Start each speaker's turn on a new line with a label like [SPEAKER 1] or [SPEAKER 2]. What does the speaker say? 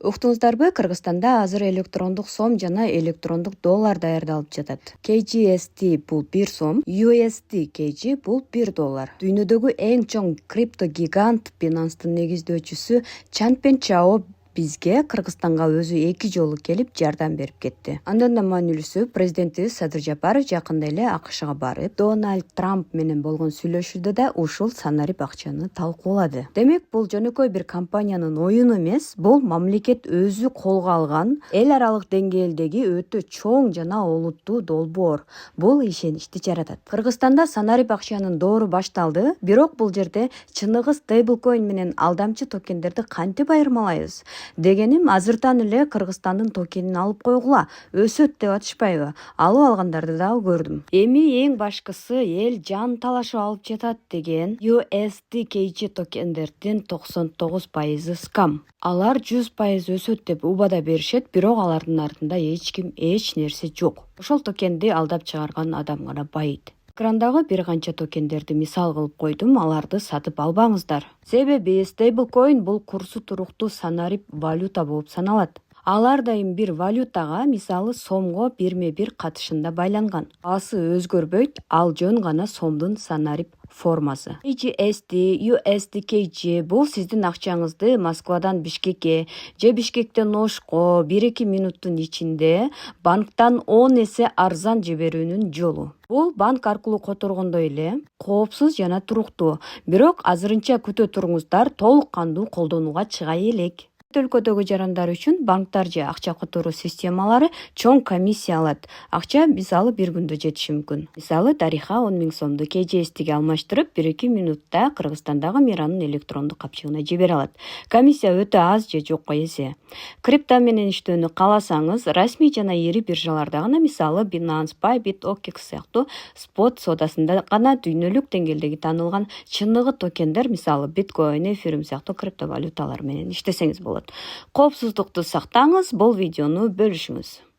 [SPEAKER 1] Уктуңуздарбы, Кыргызстанда азыр электрондук сом жана электрондук доллар даярдалып жатат. KGST бул 1 сом, USD KG бул 1 доллар. Дүйнөдөгү эң чоң крипто гигант Binance'тын негиздөөчүсү Чанпен Чао бизге Кыргызстанга өзү 2 жолу келип жардам берип кетти. Андан да маанилүүсү, президенти Садыр Жапаров жакында эле АКШга барып, Дональд Трамп менен болгон сүйлөшүүдө да ушул санарип акчаны талкуулады. Демек, бул жөнөкөй бир компаниянын оюну эмес, бул мамлекет өзү колго алган эл аралык деңгээлдеги өтө чоң жана олуттуу долбоор. Бул ишеничти жаратат. Кыргызстанда санарип акчанын доору башталды, бирок бул жерде чыныгы стейблкоин менен алдамчы токендерди кантип айырмалайбыз? Дегеним, азыртан эле Кыргызстандын токенин алып койгула, өсөт деп атышпайбы? Алып алгандарды дагы көрдүм. Эми эң башкысы эл жан талашып алып жатат деген USD KG токендердин 99% скам. Алар 100% өсөт деп убада беришет, бирок алардын артында эч ким эч нерсе жок. Ошол токенди алдап чыгарган адам гана байыйт. Экрандагы бир канча токендерди мисал кылып койдум, аларды сатып албаңыздар. Себеби стейблкоин бул курсу туруктуу санарип валюта болуп саналат. Ал ар дайым бир валютага, мисалы сомго бирме-бир катышында байланган. Баасы өзгөрбөйт, ал жөн гана сомдун санарип формасы. KGST, USD бул сиздин акчаңызды Москвадан Бишкекке же Бишкектен Ошко 1-2 минуттун ичинде банктан 10 эсе арзан жиберүүнүн жолу. Бул банк аркылуу которгондой эле коопсуз жана туруктуу. Бирок азырынча күтө туруңуздар, толук кандуу колдонууга чыга элек. Өлкөдөгү жарандар үчүн банктар же акча которуу системалары чоң комиссия алат. Акча мисалы бир күндө жетиши мүмкүн. Мисалы Дариха 10 000 сомду KGSTге алмаштырып, 1-2 минутта Кыргызстандагы Миранын электрондук капчыгына жибере алат. Комиссия өтө аз же жокко эсе. Крипто менен иштөөнү кааласаңыз, расмий жана ири биржаларда гана, мисалы Binance, Bybit, OKX сыяктуу спот содасында гана дүйнөлүк деңгээлдеги таанылган чыныгы токендер, мисалы Bitcoin, Ethereum сыяктуу криптовалюталар менен иштесеңиз болот. Коопсуздукту сактаңыз, бул видеону бөлүшүңүз.